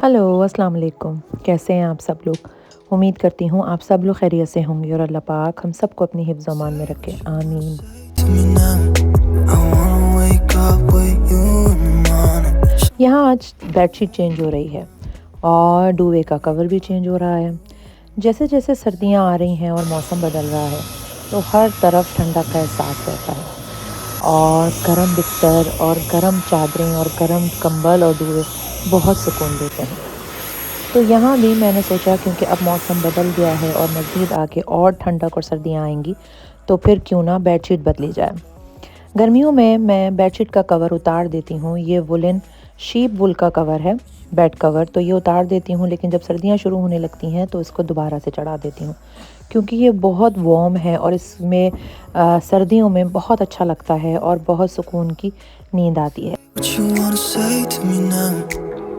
Hello, अस्सलाम वालेकुम। कैसे हैं आप सब लोग? उम्मीद करती हूँ आप सब लोग खैरियत से होंगे और अल्लाह पाक हम सबको अपनी हिफ्ज़ ओ अमान में रखे। आमीन। यहाँ आज बेडशीट चेंज हो रही है और डूवे का कवर भी चेंज हो रहा है। जैसे-जैसे सर्दियाँ आ रही हैं और मौसम बदल रहा है, तो हर तरफ ठंडक का एहसास रहता है और गर्म बिस्तर और गर्म चादरें और गर्म कंबल और डूवे बहुत सुकून देते हैं। तो यहाँ भी मैंने सोचा क्योंकि अब मौसम बदल गया है और मज़ीद आगे और ठंडक और सर्दियाँ आएँगी, तो फिर क्यों ना बेडशीट बदली जाए। गर्मियों में मैं बेडशीट का कवर उतार देती हूँ। ये वुलन शीप वुल का कवर है, बेड कवर, तो ये उतार देती हूँ, लेकिन जब सर्दियाँ शुरू होने लगती हैं तो इसको दोबारा से चढ़ा देती हूँ। क्योंकि ये बहुत वार्म है और इसमें सर्दियों में बहुत अच्छा लगता है और बहुत सुकून की नींद आती है।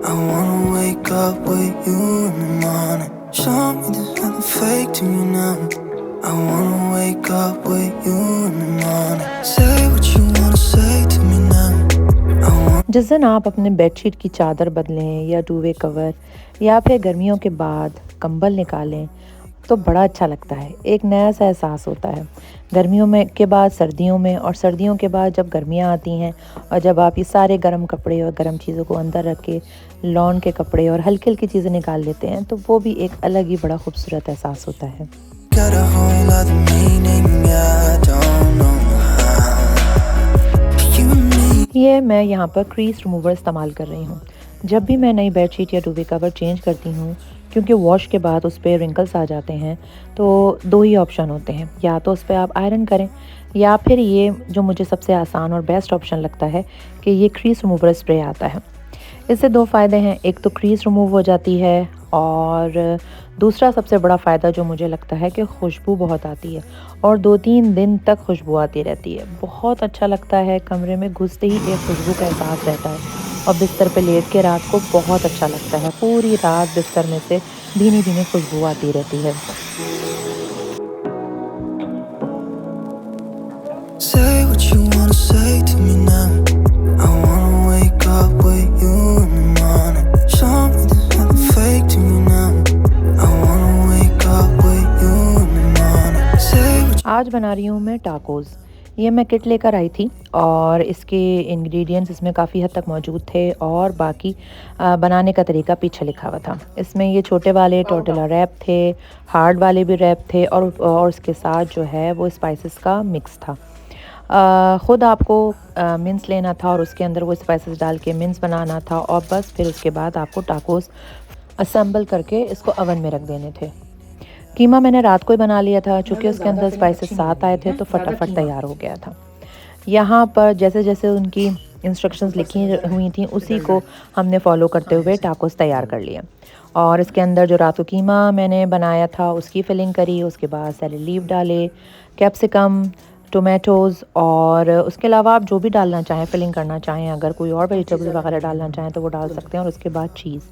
I wanna wake up with you in the morning. Show me there's nothing fake to me now. I wanna wake up with you in the morning. Say what you wanna say to me now. जिस दिन आप अपने bedsheet की चादर बदलें या डूवे cover या फिर गर्मियों के बाद कंबल निकालें तो बड़ा अच्छा लगता है। एक नया सा एहसास होता है। गर्मियों में के बाद सर्दियों में और सर्दियों के बाद जब गर्मियाँ आती हैं और जब आप ये सारे गर्म कपड़े और गर्म चीज़ों को अंदर रख के लॉन के कपड़े और हल्की-हल्की चीज़ें निकाल लेते हैं, तो वो भी एक अलग ही बड़ा खूबसूरत एहसास होता है। ये मैं यहाँ पर क्रीज रिमूवर इस्तेमाल कर रही हूँ। जब भी मैं नई बेडशीट या डूवे कवर चेंज करती हूँ, क्योंकि वॉश के बाद उस पर रिंकल्स आ जाते हैं, तो दो ही ऑप्शन होते हैं, या तो उस पर आप आयरन करें या फिर ये जो मुझे सबसे आसान और बेस्ट ऑप्शन लगता है कि ये क्रीज रिमूवर स्प्रे आता है। इससे दो फ़ायदे हैं, एक तो क्रीज रिमूव हो जाती है और दूसरा सबसे बड़ा फ़ायदा जो मुझे लगता है कि खुशबू बहुत आती है और 2-3 दिन तक खुशबू आती रहती है। बहुत अच्छा लगता है, कमरे में घुसते ही एक खुशबू का एहसास रहता है और बिस्तर पे लेट के रात को बहुत अच्छा लगता है। पूरी रात बिस्तर में से भीनी-भीनी खुशबू आती रहती है। Say what you wanna say to me now. I wanna wake up with you in the morning. Show me there's nothing fake to me now. I wanna wake up with you in the morning. Say what आज बना रही हूँ मैं tacos. ये मैं kit लेकर आई थी और इसके इंग्रेडिएंट्स इसमें काफ़ी हद तक मौजूद थे और बाकी बनाने का तरीका पीछे लिखा हुआ था। इसमें ये छोटे वाले टोर्टिला रैप थे, हार्ड वाले भी रैप थे और इसके साथ जो है वो स्पाइसेस का मिक्स था। ख़ुद आपको मिन्स लेना था और उसके अंदर वो स्पाइसेस डाल के मिन्स बनाना था और बस फिर उसके बाद आपको टाकोस असेंबल करके इसको ओवन में रख देने थे। कीमा मैंने रात को ही बना लिया था, चूँकि उसके अंदर स्पाइसेस साथ आए थे तो फटाफट तैयार हो गया था। यहाँ पर जैसे-जैसे उनकी इंस्ट्रक्शंस लिखी हुई थी उसी को हमने फॉलो करते हुए टाकोस तैयार कर लिए और इसके अंदर जो रात को कीमा मैंने बनाया था उसकी फिलिंग करी, उसके बाद सैलेड लीफ डाले, कैप्सिकम, टोमेटोज़ और उसके अलावा आप जो भी डालना चाहें, फिलिंग करना चाहें, अगर कोई और वेजिटेबल वगैरह डालना चाहें तो वो डाल सकते हैं और उसके बाद चीज़।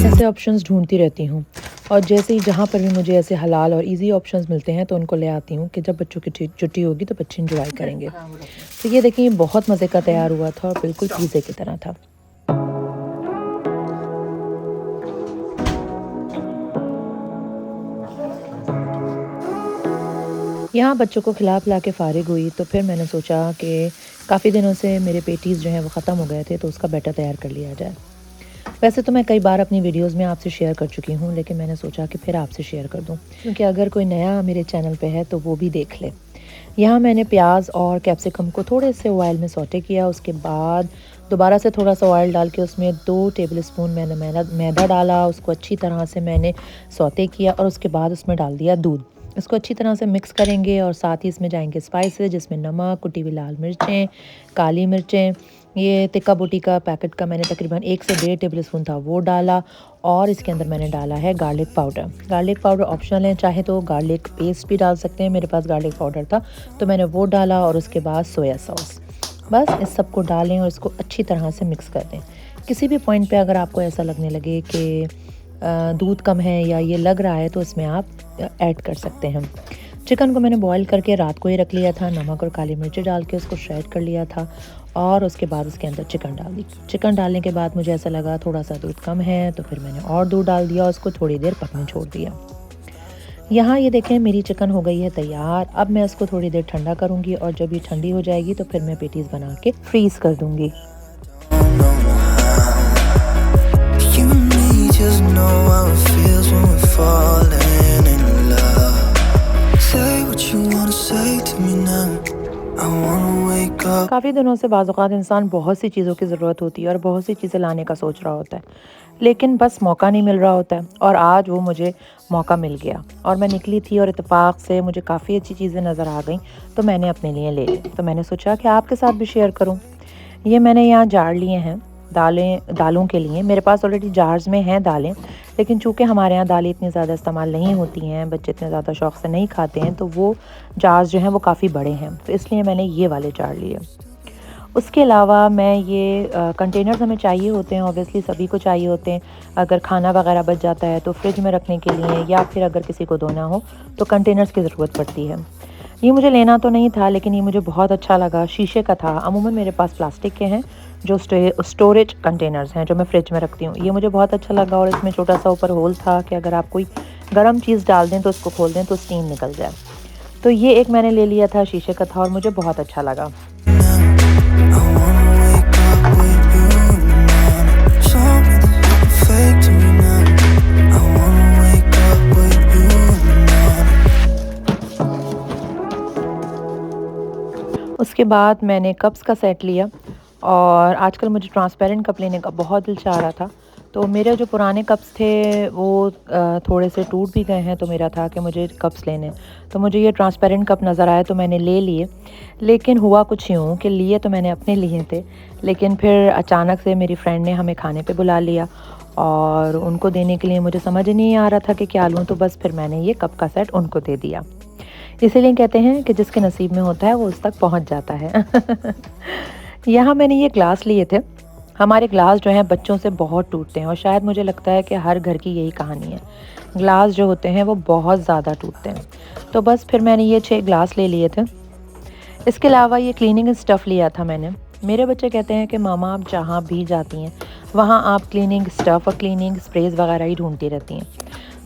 ऐसे ऑप्शंस ढूंढती रहती हूँ और जैसे ही जहाँ पर भी मुझे ऐसे हलाल और इजी ऑप्शंस मिलते हैं तो उनको ले आती हूँ कि जब बच्चों की छुट्टी होगी तो बच्चे इंजॉय करेंगे। तो ये देखिए बहुत मज़े का तैयार हुआ था और बिल्कुल पिज़्ज़े की तरह था। यहाँ बच्चों को खिला-पिला के फ़ारिग हुई तो फिर मैंने सोचा कि काफ़ी दिनों से मेरे पेटीज़ जो हैं वो ख़त्म हो गए थे तो उसका बैटर तैयार कर लिया जाए। वैसे तो मैं कई बार अपनी वीडियोज़ में आपसे शेयर कर चुकी हूँ, लेकिन मैंने सोचा कि फिर आपसे शेयर कर दूँ, क्योंकि अगर कोई नया मेरे चैनल पे है तो वो भी देख ले। यहाँ मैंने प्याज और कैप्सिकम को थोड़े से ऑयल में सौटे किया, उसके बाद दोबारा से थोड़ा सा ऑयल डाल के उसमें 2 टेबलस्पून मैंने मैदा डाला, उसको अच्छी तरह से मैंने सौटे किया और उसके बाद उसमें डाल दिया दूध। इसको अच्छी तरह से मिक्स करेंगे और साथ ही इसमें जाएंगे स्पाइसेस, जिसमें नमक, कुटी हुई लाल मिर्चें, काली मिर्चें, ये तिक्का बोटी का पैकेट का मैंने तकरीबन 1 से 1.5 टेबलस्पून था वो डाला और इसके अंदर मैंने डाला है garlic powder. Garlic powder optional है, चाहे तो गार्लिक पेस्ट भी डाल सकते हैं, मेरे पास गार्लिक पाउडर था तो मैंने वो डाला और उसके बाद सोया सॉस। बस इस सब को डालें और इसको अच्छी तरह से मिक्स कर दें। किसी भी पॉइंट पे अगर आपको ऐसा लगने लगे कि दूध कम है या ये लग रहा है तो इसमें आप ऐड कर सकते हैं। चिकन को मैंने बॉईल करके रात को ही रख लिया था, नमक और काली मिर्च डाल के उसको श्रेड कर लिया था और उसके बाद उसके अंदर चिकन डाल दी। चिकन डालने के बाद मुझे ऐसा लगा थोड़ा सा दूध कम है, तो फिर मैंने और दूध डाल दिया और उसको थोड़ी देर पकने छोड़ दिया। यहाँ ये देखें मेरी चिकन हो गई है तैयार। अब मैं इसको थोड़ी देर ठंडा करूँगी और जब ये ठंडी हो जाएगी तो फिर मैं पेटीज़ बना के फ्रीज़ कर दूँगी। You and me just know how it feels when we're falling in love. Say what you wanna say to me now. I wanna wake up. काफ़ी दिनों से बाज़ औक़ात इंसान बहुत सी चीज़ों की ज़रूरत होती है और बहुत सी चीज़ें लाने का सोच रहा होता है, लेकिन बस मौका नहीं मिल रहा होता है। और आज वो मुझे मौका मिल गया और मैं निकली थी और इत्तेफाक से मुझे काफ़ी अच्छी चीज़ें नज़र आ गईं, तो मैंने अपने लिए ले ली। तो मैंने सोचा कि आपके साथ भी शेयर करूँ। ये मैंने यहाँ जार लिए हैं दालों के लिए। मेरे पास ऑलरेडी जार्स में हैं दालें, लेकिन चूँकि हमारे यहाँ दालें इतनी ज़्यादा इस्तेमाल नहीं होती हैं, बच्चे इतने ज़्यादा शौक़ से नहीं खाते हैं, तो वो जार्स जो हैं वो काफ़ी बड़े हैं, तो इसलिए मैंने ये वाले जार लिए। उसके अलावा मैं ये कंटेनर्स हमें चाहिए होते हैं, ऑब्वियसली सभी को चाहिए होते हैं। अगर खाना वगैरह बच जाता है तो फ्रिज में रखने के लिए, या फिर अगर किसी को धोना हो तो कंटेनर्स की ज़रूरत पड़ती है। ये मुझे लेना तो नहीं था, लेकिन ये मुझे बहुत अच्छा लगा। शीशे का था। अमूमन मेरे पास प्लास्टिक के हैं जो स्टोरेज कंटेनर्स हैं जो मैं फ्रिज में रखती हूँ। ये मुझे बहुत अच्छा लगा और इसमें छोटा सा ऊपर होल था कि अगर आप कोई गर्म चीज़ डाल दें तो उसको खोल दें तो स्टीम निकल जाए। तो ये एक मैंने ले लिया था, शीशे का था और मुझे बहुत अच्छा लगा। उसके बाद मैंने कप्स का सेट लिया और आजकल मुझे ट्रांसपेरेंट कप लेने का बहुत दिल चाह रहा था। तो मेरे जो पुराने कप्स थे वो थोड़े से टूट भी गए हैं, तो मेरा था कि मुझे कप्स लेने। तो मुझे ये ट्रांसपेरेंट कप नज़र आया तो मैंने ले लिए। लेकिन हुआ कुछ यूँ कि लिए तो मैंने अपने लिए थे, लेकिन फिर अचानक से मेरी फ्रेंड ने हमें खाने पे बुला लिया और उनको देने के लिए मुझे समझ नहीं आ रहा था कि क्या लूँ, तो बस फिर मैंने ये कप का सेट उनको दे दिया। इसीलिए कहते हैं कि जिसके नसीब में होता है वो उस तक पहुंच जाता है। यहाँ मैंने ये ग्लास लिए थे। हमारे ग्लास जो हैं बच्चों से बहुत टूटते हैं और शायद मुझे लगता है कि हर घर की यही कहानी है। ग्लास जो होते हैं वो बहुत ज़्यादा टूटते हैं। तो बस फिर मैंने ये 6 ग्लास ले लिए थे। इसके अलावा ये क्लीनिंग स्टफ़ लिया था मैंने। मेरे बच्चे कहते हैं कि मामा आप जहाँ भी जाती हैं वहाँ आप क्लीनिंग स्टफ़ और क्लीनिंग स्प्रेज़ वगैरह ही ढूंढती रहती हैं।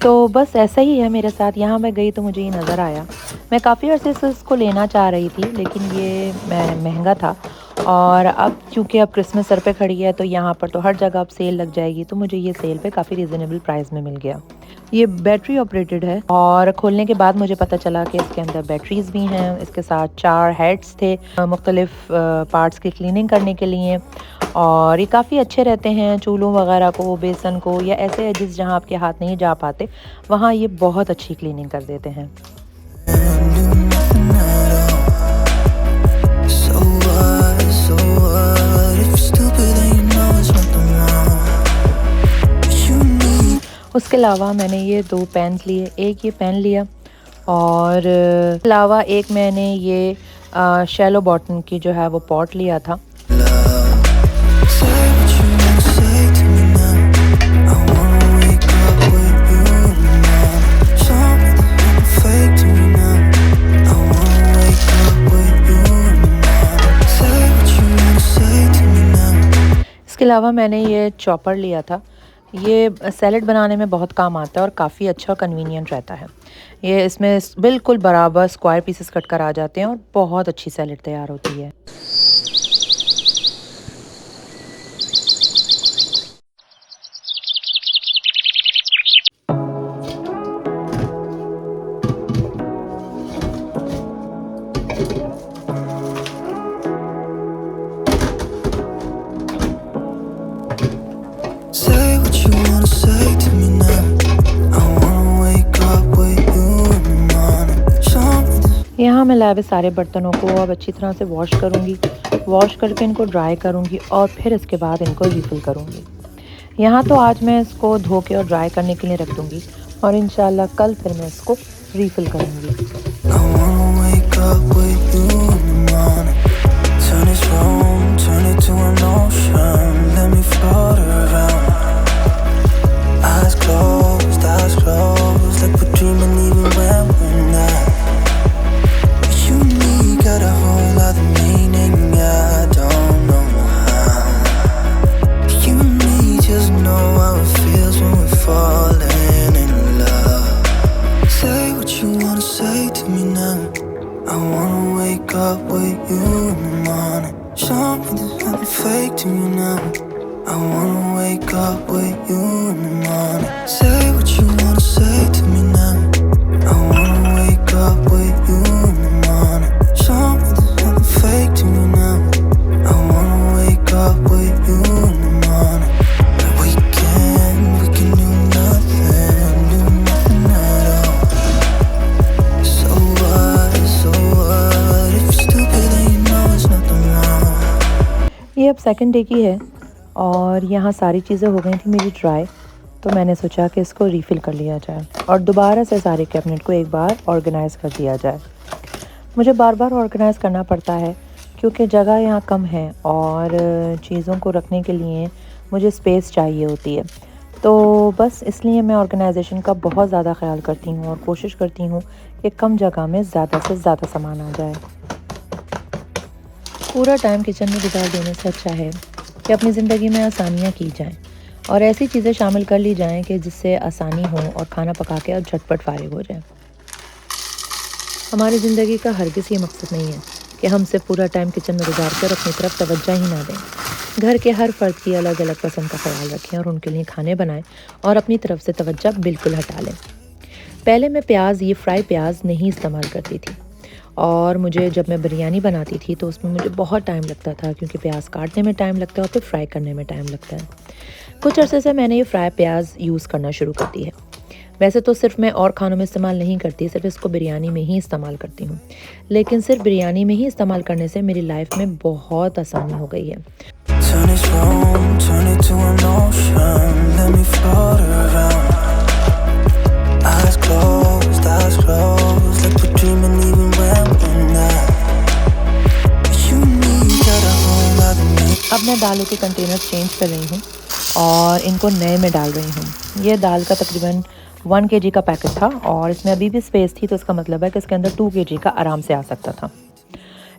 तो बस ऐसा ही है मेरे साथ। यहाँ मैं गई तो मुझे ये नज़र आया। मैं काफ़ी अर्से से इसको लेना चाह रही थी, लेकिन ये महंगा था और अब क्योंकि अब क्रिसमस सर पे खड़ी है तो यहाँ पर तो हर जगह अब सेल लग जाएगी, तो मुझे ये सेल पे काफ़ी रीज़नेबल प्राइस में मिल गया। ये बैटरी ऑपरेटेड है और खोलने के बाद मुझे पता चला कि इसके अंदर बैटरीज़ भी हैं। इसके साथ 4 हेड्स थे मुख्तलिफ पार्ट्स की क्लीनिंग करने के लिए, और ये काफ़ी अच्छे रहते हैं चूल्हों वगैरह को, बेसन को, या ऐसे एजेस जहाँ आपके हाथ नहीं जा पाते वहाँ ये बहुत अच्छी क्लीनिंग कर देते हैं। उसके अलावा मैंने ये 2 पेन्स लिए। एक ये पेन लिया और अलावा एक मैंने ये शैलो बॉटम की जो है वो पॉट लिया था। इसके अलावा मैंने ये चॉपर लिया था। ये सैलड बनाने में बहुत काम आता है और काफ़ी अच्छा कन्वीनियंट रहता है। ये इसमें बिल्कुल बराबर स्क्वायर पीसेस कट कर आ जाते हैं और बहुत अच्छी सैलड तैयार होती है। यहाँ मैं लाए हुए सारे बर्तनों को अब अच्छी तरह से वॉश करूँगी। वॉश करके इनको ड्राई करूँगी और फिर इसके बाद इनको रीफ़िल करूँगी। यहाँ तो आज मैं इसको धो के और ड्राई करने के लिए रख दूँगी और इंशाल्लाह कल फिर मैं इसको रीफ़िल करूँगी। what you wanna say to me now. I wanna wake up with you in the morning. Show me there's nothing fake to me now. I wanna wake up with you in the morning. Say what you wanna say to me now. I wanna wake up with you in the morning. Show me there's nothing fake to me now. I wanna wake up with you in the morning. We can do nothing at all. So what, if you're stupid then you know it's nothing wrong. ये अब second day की है और यहाँ सारी चीज़ें हो गई थी मेरी ड्राई, तो मैंने सोचा कि इसको रीफ़िल कर लिया जाए और दोबारा से सारे कैबिनेट को एक बार ऑर्गेनाइज़ कर दिया जाए। मुझे बार बार ऑर्गेनाइज़ करना पड़ता है क्योंकि जगह यहाँ कम है और चीज़ों को रखने के लिए मुझे स्पेस चाहिए होती है। तो बस इसलिए मैं ऑर्गेनाइजेशन का बहुत ज़्यादा ख्याल करती हूँ और कोशिश करती हूँ कि कम जगह में ज़्यादा से ज़्यादा सामान आ जाए। पूरा टाइम किचन में गुजार देने से अच्छा है कि अपनी ज़िंदगी में आसानियाँ की जाएं और ऐसी चीज़ें शामिल कर ली जाएं कि जिससे आसानी हो और खाना पका के और झटपट फारिग हो जाए। हमारी ज़िंदगी का हरगिज़ ये मकसद नहीं है कि हम सिर्फ पूरा टाइम किचन में गुजार कर अपनी तरफ तवज्जो ही ना दें। घर के हर फ़र्द की अलग अलग पसंद का ख्याल रखें और उनके लिए खाने बनाएं और अपनी तरफ से तवज्जो बिल्कुल हटा लें। पहले मैं ये फ्राई प्याज नहीं इस्तेमाल करती थी और मुझे जब मैं बिरयानी बनाती थी तो उसमें मुझे बहुत टाइम लगता था क्योंकि प्याज काटने में टाइम लगता है और फिर फ्राई करने में टाइम लगता है। कुछ अरसे से मैंने ये फ्राई प्याज यूज़ करना शुरू कर दी है। वैसे तो सिर्फ मैं और खानों में इस्तेमाल नहीं करती, सिर्फ इसको बिरयानी में ही इस्तेमाल करती हूँ, लेकिन सिर्फ बिरयानी में ही इस्तेमाल करने से मेरी लाइफ में बहुत आसानी हो गई है। Turn this room, turn it to an ocean. Let me float around. Eyes closed, like we're dreaming even when we're not. You need a whole lot of me. अब मैं दालों के कंटेनर चेंज कर रही हूँ और इनको नए में डाल रही हूँ। ये दाल का तकरीबन 1 kg का पैकेट था और इसमें अभी भी स्पेस थी, तो इसका मतलब है कि इसके अंदर 2 kg का आराम से आ सकता था।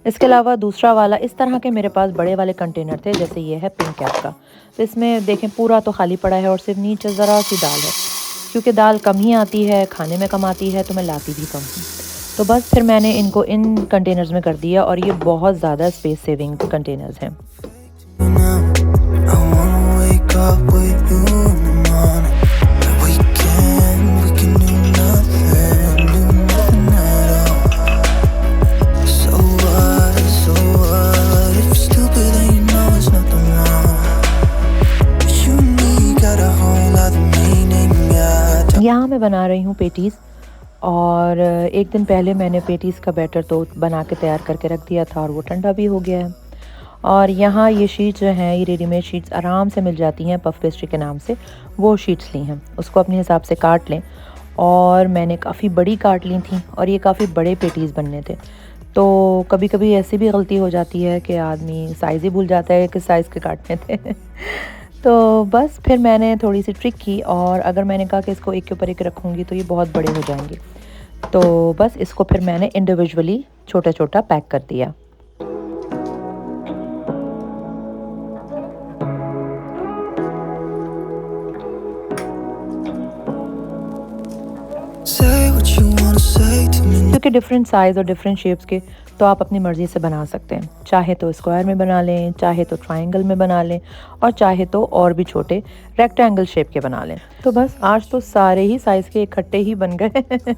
इसके अलावा दूसरा वाला इस तरह के मेरे पास बड़े वाले कंटेनर थे, जैसे ये है पिंक कैप का। तो इसमें देखें पूरा तो खाली पड़ा है और सिर्फ नीचे ज़रा सी दाल है। क्योंकि दाल कम ही आती है, खाने में कम आती है, तो मैं लाती भी कम हूँ। तो बस फिर मैंने इनको इन कंटेनर्स में कर दिया और ये बहुत ज़्यादा स्पेस सेविंग कंटेनर्स हैं। यहाँ मैं बना रही हूँ पेटीज़ और एक दिन पहले मैंने पेटीज़ का बैटर तो बना के तैयार करके रख दिया था और वो ठंडा भी हो गया है। और यहाँ ये शीट्स जो हैं, ये रेडीमेड शीट्स आराम से मिल जाती हैं पफ पेस्ट्री के नाम से, वो शीट्स ली हैं। उसको अपने हिसाब से काट लें और मैंने काफ़ी बड़ी काट ली थी और ये काफ़ी बड़े पेटीज़ बनने थे। तो कभी कभी ऐसी भी गलती हो जाती है कि आदमी साइज़ ही भूल जाता है किस साइज़ के काटने थे। तो बस फिर मैंने थोड़ी सी ट्रिक की और अगर मैंने कहा कि इसको एक के ऊपर एक रखूँगी तो ये बहुत बड़े हो जाएंगे, तो बस इसको फिर मैंने इंडिविजुअली छोटा छोटा पैक कर दिया। क्योंकि डिफरेंट साइज़ और डिफरेंट शेप्स के तो आप अपनी मर्ज़ी से बना सकते हैं। चाहे तो स्क्वायर में बना लें, चाहे तो ट्रायंगल में बना लें और चाहे तो और भी छोटे रेक्टेंगल शेप के बना लें। तो बस आज तो सारे ही साइज़ के इकट्ठे ही बन गए।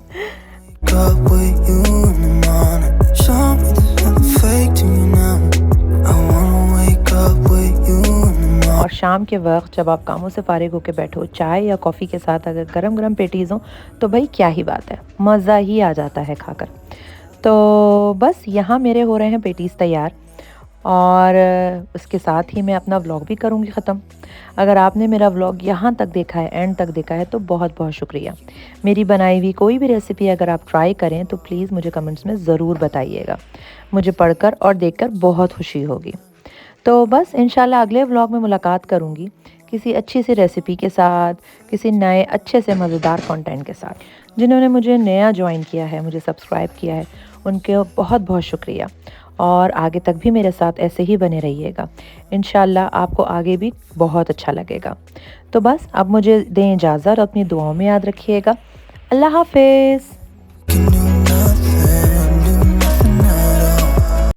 और शाम के वक्त जब आप कामों से फारिग होकर बैठो, चाय या कॉफ़ी के साथ अगर गरम गरम पेटीज़ हों तो भाई क्या ही बात है, मज़ा ही आ जाता है खाकर। तो बस यहाँ मेरे हो रहे हैं पेटीज़ तैयार और उसके साथ ही मैं अपना व्लॉग भी करूँगी ख़त्म। अगर आपने मेरा व्लॉग यहाँ तक देखा है, एंड तक देखा है, तो बहुत बहुत शुक्रिया। मेरी बनाई हुई कोई भी रेसिपी अगर आप ट्राई करें तो प्लीज़ मुझे कमेंट्स में ज़रूर बताइएगा। मुझे पढ़कर और देखकर बहुत खुशी होगी। तो बस इंशाल्लाह अगले व्लॉग में मुलाकात करूँगी किसी अच्छी सी रेसिपी के साथ, किसी नए अच्छे से मज़ेदार कंटेंट के साथ। जिन्होंने मुझे नया ज्वाइन किया है, मुझे सब्सक्राइब किया है, उनके बहुत बहुत शुक्रिया और आगे तक भी मेरे साथ ऐसे ही बने रहिएगा। इंशाल्लाह आपको आगे भी बहुत अच्छा लगेगा। तो बस अब मुझे दें इजाज़त, अपनी दुआओं में याद रखिएगा। अल्लाह हाफ़िज़। Can do